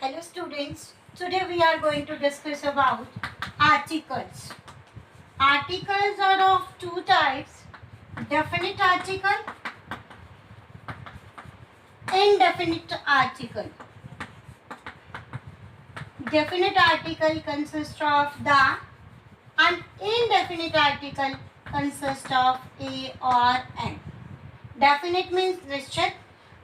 Hello students, today we are going to discuss about articles. Articles are of two types, definite article, indefinite article. Definite article consists of the and indefinite article consists of a or an. Definite means निश्चित,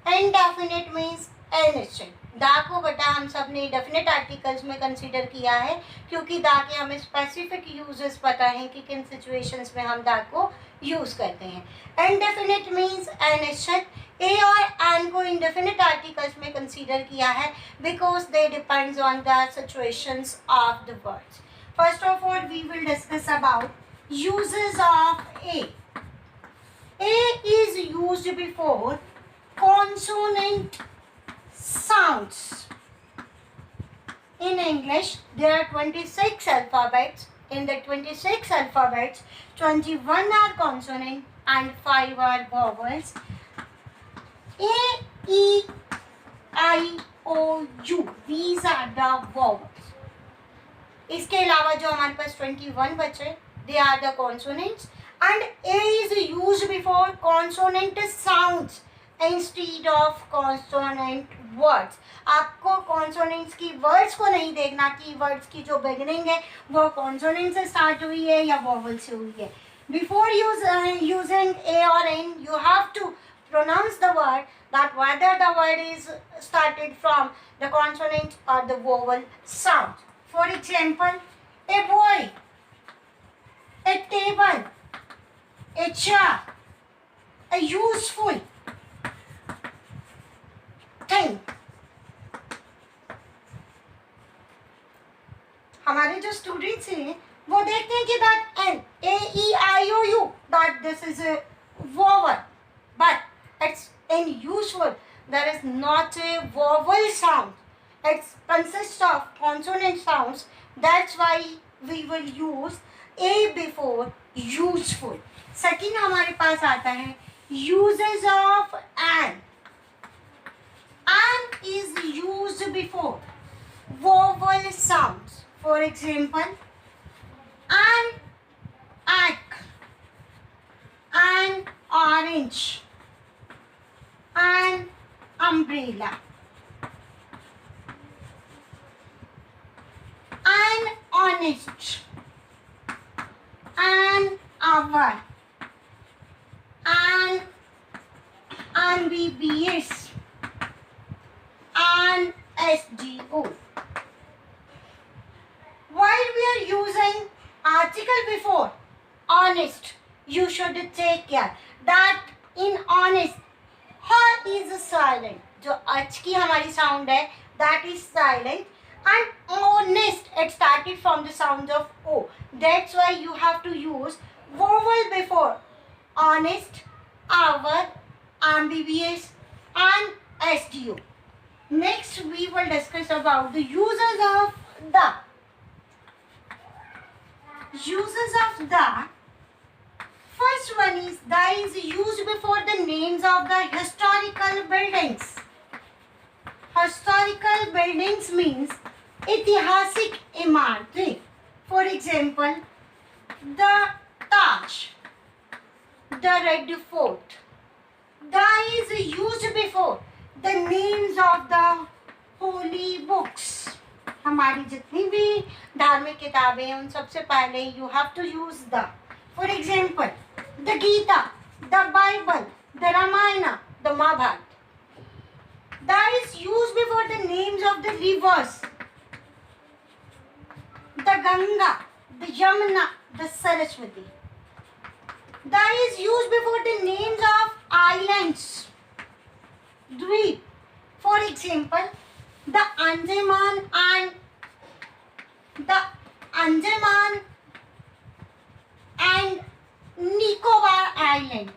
indefinite means अनिश्चित. दा को बेटा हम सब ने definite articles में consider किया है क्योंकि दा के हमें स्पेसिफिक यूजेस पता है कि किन सिचुएशंस में हम दा को यूज करते हैं. इनडेफिनेट मीन्स अनिश्चित. ए और एन को इंडेफिनेट आर्टिकल्स में कंसीडर किया है because they depends on the situations of the words. First of all we will discuss about uses of a. A is used before consonant sounds. In English, there are 26 alphabets. In the 26 alphabets, 21 are consonant and 5 are vowels. A, E, I, O, U. These are the vowels. इसके अलावा जो हमारे पास 21 बचे, they are the consonants. And A is used before consonant sounds instead of consonant words. आपको consonants की words को नहीं देखना कि words की जो beginning है वो consonant से start हुई है या vowel से हुई है. Before using A or N, you have to pronounce the word that whether the word is started from the consonant or the vowel sound. For example, a boy, a table, a chair, a useful thing. हमारे जो students हैं वो देखते हैं कि that N, A, E, I, O, U, that this is a vowel, but it's unusual. There is not a vowel sound. It consists of consonant sounds. That's why we will use A before useful. Second हमारे पास आता है uses of an. An is used before vowel sounds. For example, an egg, an orange, an umbrella, an honest, an hour, an ambitious, an SGO. While we are using article before honest, you should take care that in honest h is silent. जो h की हमारी sound है that is silent, and honest it started from the sound of O. That's why you have to use vowel before honest, hour, ambiguous, and SDO. Next, we will discuss about the uses of the. Uses of the. First one is the is used before the names of the historical buildings. Historical buildings means ऐतिहासिक इमारतें. For example, the Taj, the Red Fort. The is used before the names of the holy books. हमारी जितनी भी धार्मिक किताबें हैं उन सबसे पहले you have to use the. For example, the Gita, the Bible, the Ramayana, the Mahabharata. The is used before the names of the rivers. The Ganga, the Yamuna, the Saraswati. The is used before the names of islands. Dweep. For example, the Andaman and Nicobar Island.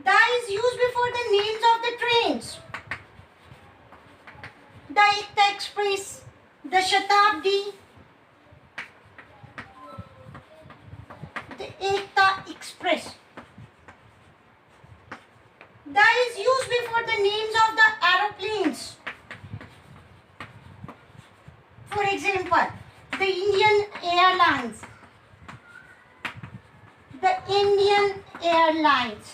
The is used before the names of the trains. The Ekta Express, the Shatabdi, the Ekta Express. Da is used before the names of the aeroplanes. For example, the Indian Airlines. The Indian Airlines.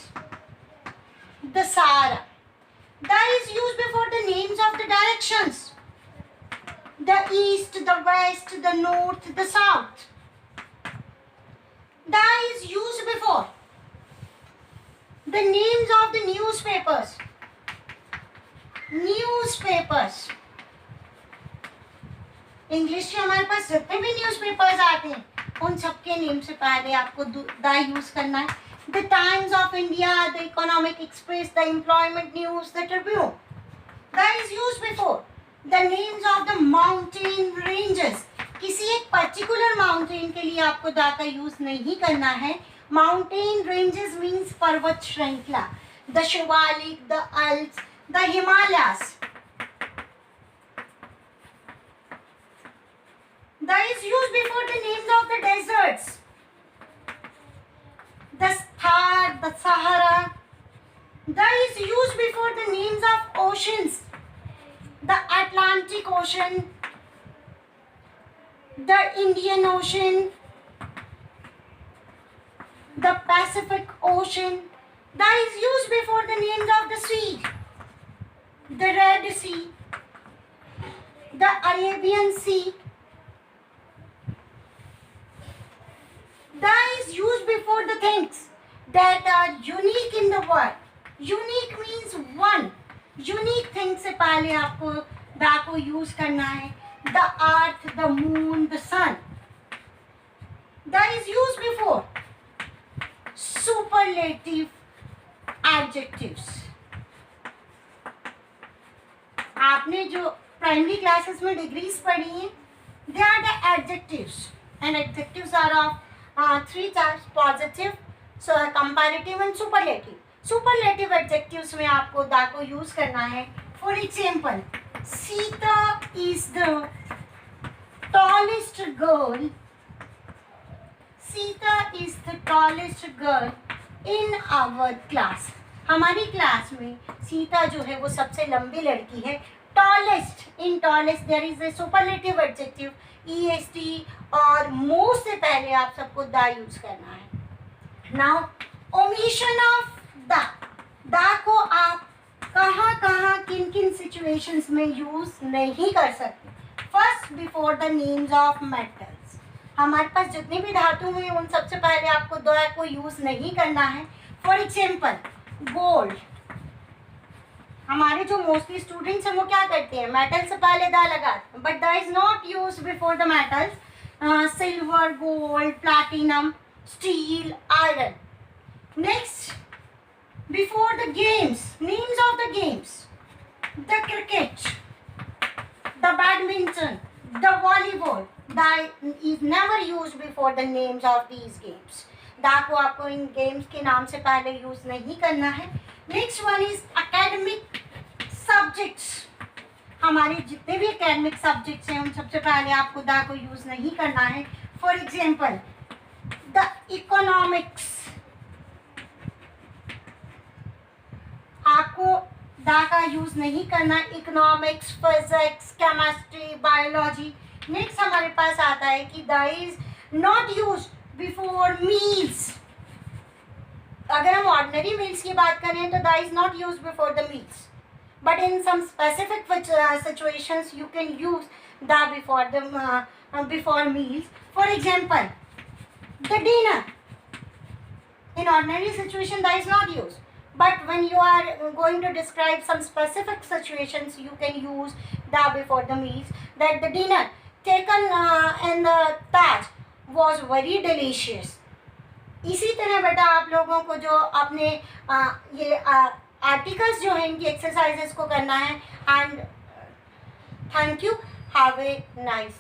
The Sahara. Da is used before the names of the directions. The east, the west, the north, the south. Da is used before the names of the newspapers. Newspapers. English के हमारे पास जितने भी newspapers आते हैं उन सबके name से पहले आपको दा यूज करना है. The Times of India, the Economic Express, the Employment News, the Tribune. The is use before the names of the mountain ranges. किसी एक पर्टिकुलर माउंटेन के लिए आपको दा का यूज नहीं करना है. माउंटेन रेंजेस मीन्स पर्वत श्रृंखला. The Shivalik, the Alps, the Himalayas. Da is used before the names of the deserts. The Thar, the Sahara. Da is used before the names of oceans. The Atlantic Ocean, the Indian Ocean, the Pacific Ocean. Da is used before the names of the sea. The Red Sea, the Arabian Sea. Da is used before the things that are unique in the world. Unique means one. Unique things से पहले आपको da को use करना है. The earth, the moon, the sun. Da is used before superlative adjectives. आपने जो primary classes में degrees पढ़ी हैं, they are the adjectives, and adjectives are of three types: positive, so comparative and superlative. Superlative adjectives में आपको da को use करना है. For example, Sita is the tallest girl. Sita is the tallest girl in our class. हमारी class में सीता जो है वो सबसे लंबी लड़की है. Tallest, in tallest there is a superlative adjective est, और मोस्ट से पहले आप सबको दा यूज करना है. Now omission of the. दा को आप कहाँ कहाँ किन किन सिचुएशंस में यूज नहीं कर सकते. First, before the names of metals. हमारे पास जितने भी धातु हैं उन सबसे पहले आपको दा को यूज नहीं करना है. For example, gold. हमारे जो मोस्टली स्टूडेंट्स हैं वो क्या करते हैं, मेटल से पहले दा लगाते हैं, बट दा is not use before the metals. Silver, gold, platinum, steel, iron. Next, before the games, names of the games: the cricket, the badminton, the volleyball. Da is never used before the names of these games. Da को आपको इन games के नाम से पहले use नहीं करना है. Next one is academic subjects. हमारे जितने भी एकेडमिक सब्जेक्ट्स हैं उन सबसे पहले आपको दा को यूज नहीं करना है. For example, the economics. आपको दा का यूज नहीं करना. Economics, physics, chemistry, biology. Next हमारे पास आता है कि दा is not use before meals. अगर हम ऑर्डिनरी मील्स की बात करें तो दा is not use before the meals. But in some specific situations, you can use da before meals. For example, the dinner. In ordinary situation, da is not used. But when you are going to describe some specific situations, you can use da before the meals. That the dinner taken in the Taj was very delicious. इसी तरह बेटा आप लोगों को जो अपने ये articles जो है इनकी एक्सरसाइजेस को करना है. And thank you. Have a nice